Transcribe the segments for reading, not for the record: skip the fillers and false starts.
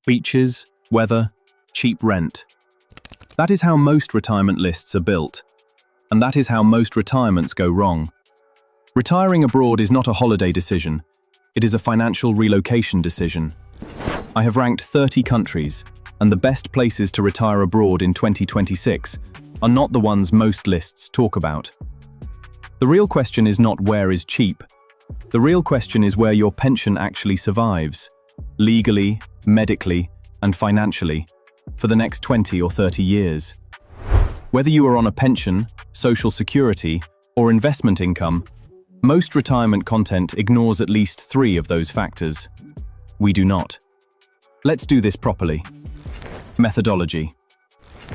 Beaches, weather, cheap rent. That is how most retirement lists are built. And that is how most retirements go wrong. Retiring abroad is not a holiday decision. It is a financial relocation decision. I have ranked 30 countries, and the best places to retire abroad in 2026 are not the ones most lists talk about. The real question is not where is cheap. The real question is where your pension actually survives, legally, medically, and financially, for the next 20 or 30 years. Whether you are on a pension, social security, or investment income, most retirement content ignores at least 3 of those factors. We do not. Let's do this properly. Methodology.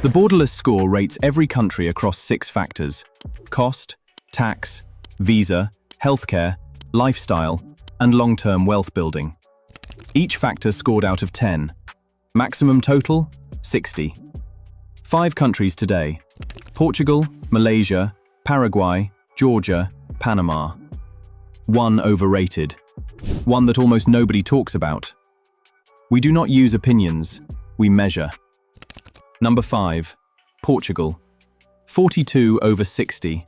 The Borderless Score rates every country across 6 factors: cost, tax, visa, healthcare, lifestyle, and long-term wealth building. Each factor scored out of 10. Maximum total, 60. 5 countries today: Portugal, Malaysia, Paraguay, Georgia, Panama. 1 overrated. 1 that almost nobody talks about. We do not use opinions, we measure. Number 5. Portugal. 42 over 60.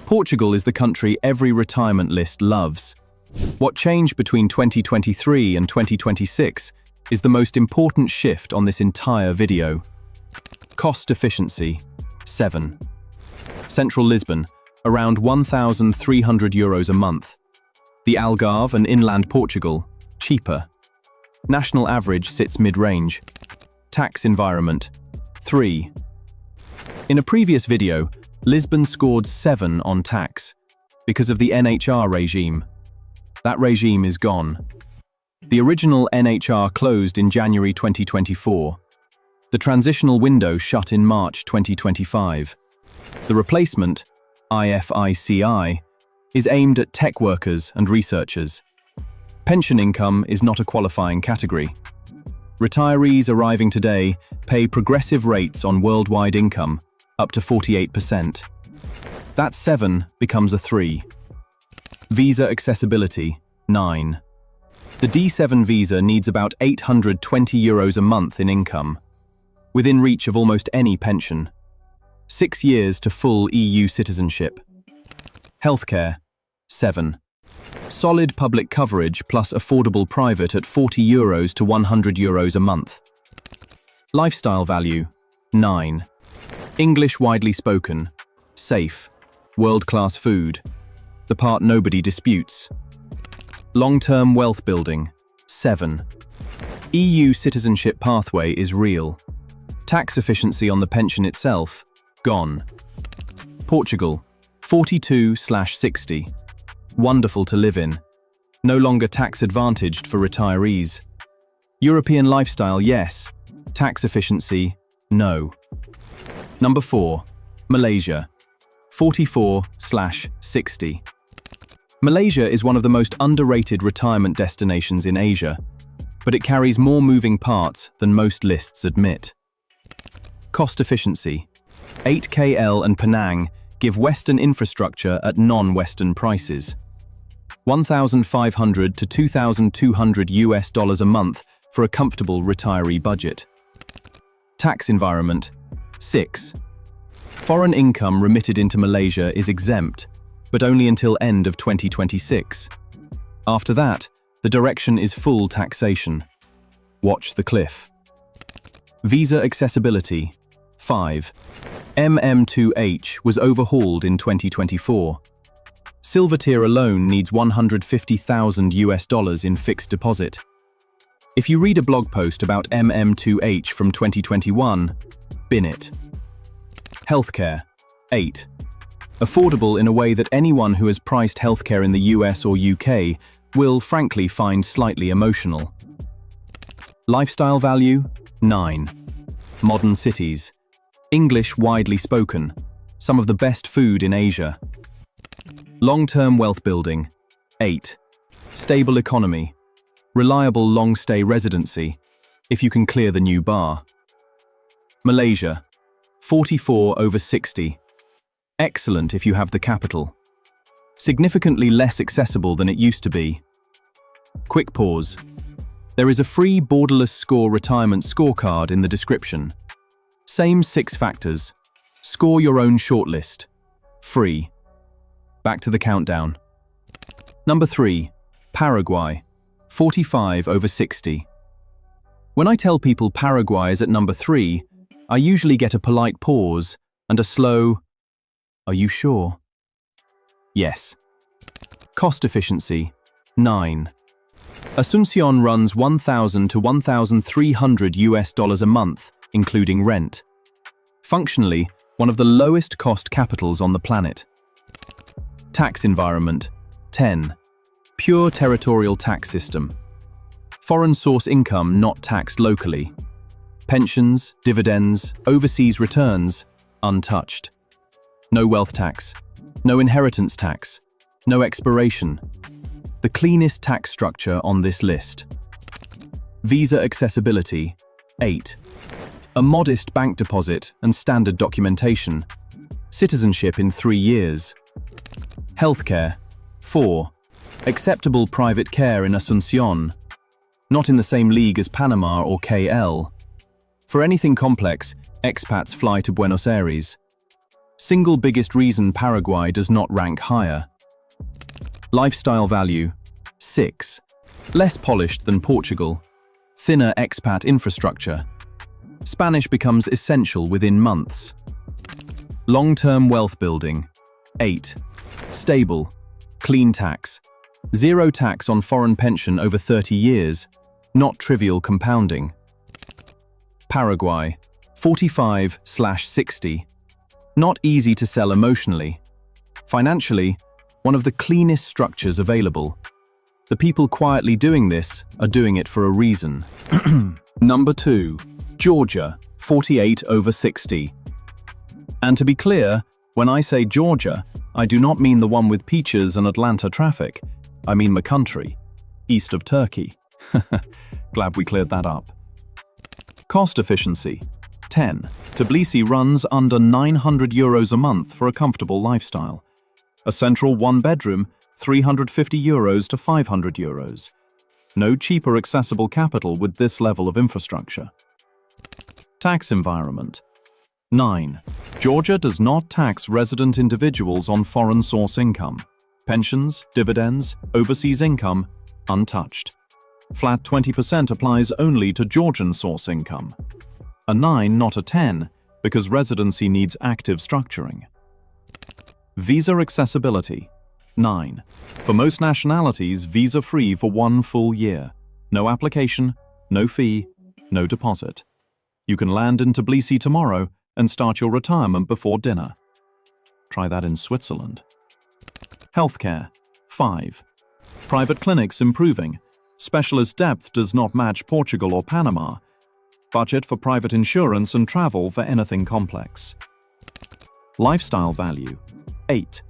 Portugal is the country every retirement list loves. What changed between 2023 and 2026 is the most important shift on this entire video. Cost efficiency, 7. Central Lisbon, around €1,300 a month. The Algarve and inland Portugal, cheaper. National average sits mid-range. Tax environment, 3. In a previous video, Lisbon scored 7 on tax because of the NHR regime. That regime is gone. The original NHR closed in January 2024. The transitional window shut in March 2025. The replacement, IFICI, is aimed at tech workers and researchers. Pension income is not a qualifying category. Retirees arriving today pay progressive rates on worldwide income, up to 48%. That 7 becomes a 3. Visa accessibility, 9. The D7 visa needs about €820 a month in income, within reach of almost any pension. 6 years to full EU citizenship. Healthcare, 7. Solid public coverage plus affordable private at €40 to €100 a month. Lifestyle value, 9. English widely spoken, safe, world-class food, the part nobody disputes. Long-term wealth building, 7. EU citizenship pathway is real. Tax efficiency on the pension itself, gone. Portugal, 42/60. Wonderful to live in. No longer tax advantaged for retirees. European lifestyle, yes. Tax efficiency, no. Number 4. Malaysia, 44/60. Malaysia is one of the most underrated retirement destinations in Asia, but it carries more moving parts than most lists admit. Cost efficiency. 8KL and Penang give Western infrastructure at non-Western prices. $1,500 to $2,200 a month for a comfortable retiree budget. Tax environment, 6. Foreign income remitted into Malaysia is exempt, but only until end of 2026. After that, the direction is full taxation. Watch the cliff. Visa accessibility, 5. MM2H was overhauled in 2024. Silver tier alone needs $150,000 in fixed deposit. If you read a blog post about MM2H from 2021, bin it. Healthcare, 8. Affordable in a way that anyone who has priced healthcare in the US or UK will frankly find slightly emotional. Lifestyle value, 9. Modern cities. English widely spoken. Some of the best food in Asia. Long-term wealth building, 8. Stable economy. Reliable long-stay residency, if you can clear the new bar. Malaysia, 44/60. Excellent if you have the capital. Significantly less accessible than it used to be. Quick pause. There is a free Borderless Score retirement scorecard in the description. Same 6 factors. Score your own shortlist. Free. Back to the countdown. Number 3. Paraguay. 45/60. When I tell people Paraguay is at number 3, I usually get a polite pause and a slow, "Are you sure?" Yes. Cost efficiency. 9. Asunción runs $1,000 to $1,300 a month, including rent. Functionally, one of the lowest cost capitals on the planet. Tax environment. 10. Pure territorial tax system. Foreign source income not taxed locally. Pensions, dividends, overseas returns, untouched. No wealth tax. No inheritance tax. No expiration. The cleanest tax structure on this list. Visa accessibility. 8. A modest bank deposit and standard documentation. Citizenship in 3 years. Healthcare. 4. Acceptable private care in Asunción. Not in the same league as Panama or KL. For anything complex, expats fly to Buenos Aires. Single biggest reason Paraguay does not rank higher. Lifestyle value. 6. Less polished than Portugal. Thinner expat infrastructure. Spanish becomes essential within months. Long-term wealth building. 8. Stable. Clean tax. Zero tax on foreign pension over 30 years. Not trivial compounding. Paraguay. 45/60. Not easy to sell emotionally. Financially, one of the cleanest structures available. The people quietly doing this are doing it for a reason. Number 2. Georgia. 48/60. And to be clear, when I say Georgia, I do not mean the one with peaches and Atlanta traffic. I mean my country, east of Turkey. Glad we cleared that up. Cost efficiency. 10. Tbilisi runs under €900 a month for a comfortable lifestyle. A central one-bedroom, €350 to €500. No cheaper accessible capital with this level of infrastructure. Tax environment. 9. Georgia does not tax resident individuals on foreign source income. Pensions, dividends, overseas income, untouched. Flat 20% applies only to Georgian source income. A 9, not a 10, because residency needs active structuring. Visa accessibility. 9. For most nationalities, visa-free for 1 full year. No application, no fee, no deposit. You can land in Tbilisi tomorrow and start your retirement before dinner. Try that in Switzerland. Healthcare. 5. Private clinics improving. Specialist depth does not match Portugal or Panama. Budget for private insurance and travel for anything complex. Lifestyle value. 8.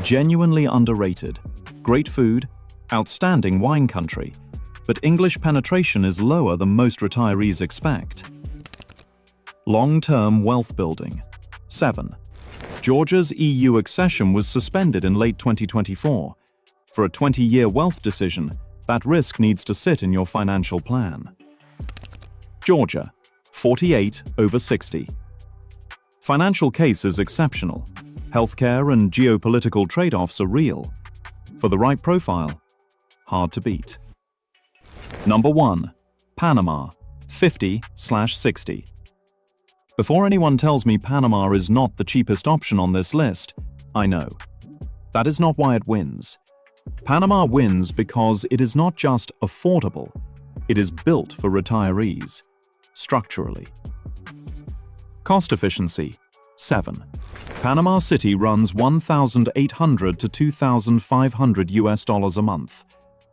Genuinely underrated. Great food, outstanding wine country, but English penetration is lower than most retirees expect. Long-term wealth building. 7. Georgia's EU accession was suspended in late 2024. For a 20-year wealth decision, that risk needs to sit in your financial plan. Georgia. 48/60. Financial case is exceptional. Healthcare and geopolitical trade-offs are real. For the right profile, hard to beat. Number 1. Panama. 50/60. Before anyone tells me Panama is not the cheapest option on this list, I know. That is not why it wins. Panama wins because it is not just affordable, it is built for retirees, structurally. Cost efficiency. 7. Panama City runs $1,800 to $2,500 a month.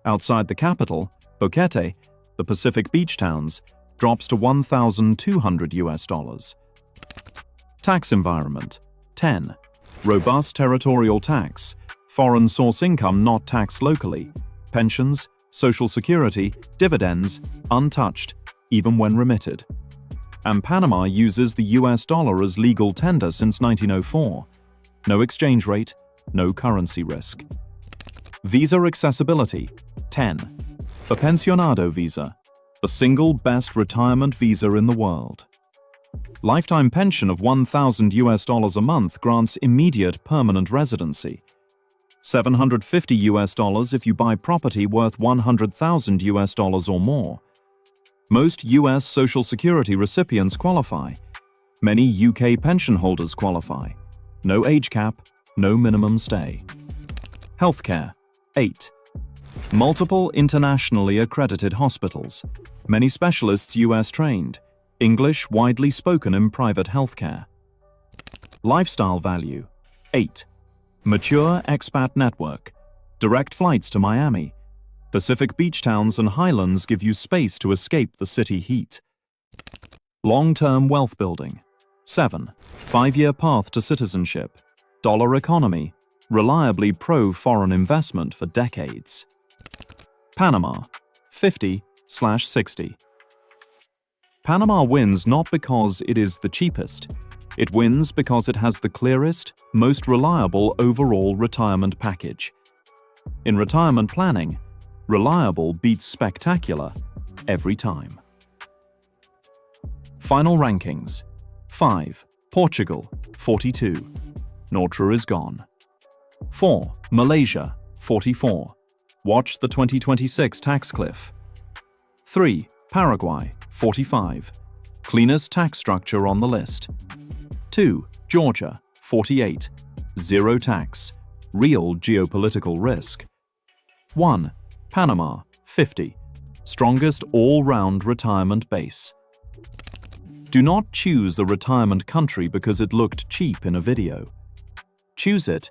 Outside the capital, Boquete, the Pacific beach towns, drops to $1,200. Tax environment. 10. Robust territorial tax. Foreign source income not taxed locally. Pensions, social security, dividends, untouched, even when remitted. And Panama uses the US dollar as legal tender since 1904. No exchange rate, no currency risk. Visa accessibility. 10. A pensionado visa. the single best retirement visa in the world. Lifetime pension of $1,000 a month grants immediate permanent residency. $750 if you buy property worth $100,000 or more. Most US Social Security recipients qualify. Many UK pension holders qualify. No age cap, no minimum stay. Healthcare. 8. Multiple internationally accredited hospitals. Many specialists US trained. English widely spoken in private healthcare. Lifestyle value. 8. Mature expat network. Direct flights to Miami. Pacific beach towns and highlands give you space to escape the city heat. Long-term wealth building. 7. 5-year path to citizenship. Dollar economy. Reliably pro-foreign investment for decades. Panama. 50/60. Panama wins not because it is the cheapest. It wins because it has the clearest, most reliable overall retirement package. In retirement planning, reliable beats spectacular every time. Final rankings. 5. Portugal, 42. Nortra is gone. 4. Malaysia, 44. Watch the 2026 tax cliff. 3. Paraguay, 45. Cleanest tax structure on the list. 2. Georgia, 48. Zero tax. Real geopolitical risk. 1. Panama, 50. Strongest all-round retirement base. Do not choose a retirement country because it looked cheap in a video. Choose it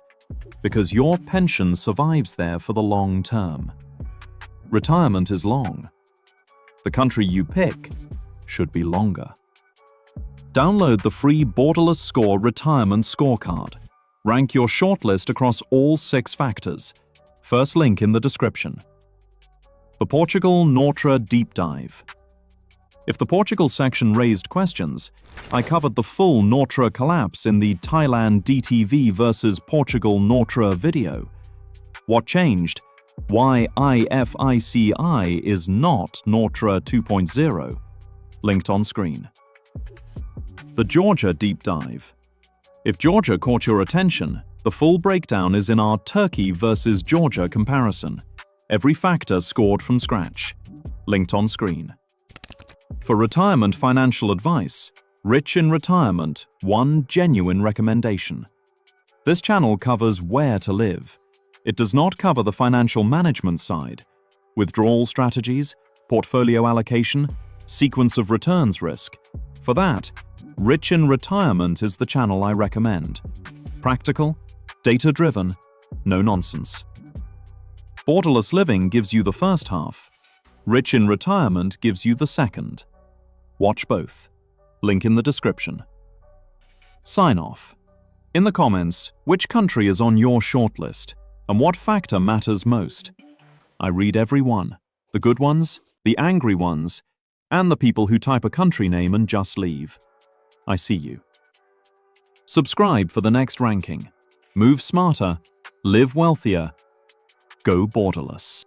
because your pension survives there for the long term. Retirement is long. The country you pick should be longer. Download the free Borderless Score retirement scorecard. Rank your shortlist across all 6 factors. First link in the description. The Portugal Nortra Deep Dive. If the Portugal section raised questions, I covered the full Nortra collapse in the Thailand DTV versus Portugal Nortra video. What changed? Why IFICI is not Nortra 2.0. Linked on screen. The Georgia Deep Dive. If Georgia caught your attention, the full breakdown is in our Turkey versus Georgia comparison. Every factor scored from scratch. Linked on screen. For retirement financial advice, Rich in Retirement, one genuine recommendation. This channel covers where to live. It does not cover the financial management side, withdrawal strategies, portfolio allocation, sequence of returns risk. For that, Rich in Retirement is the channel I recommend. Practical, data-driven, no nonsense. Borderless Living gives you the first half. Rich in Retirement gives you the second. Watch both. Link in the description. Sign off. In the comments, which country is on your shortlist and what factor matters most? I read every one, the good ones, the angry ones, and the people who type a country name and just leave. I see you. Subscribe for the next ranking. Move smarter, live wealthier, go borderless.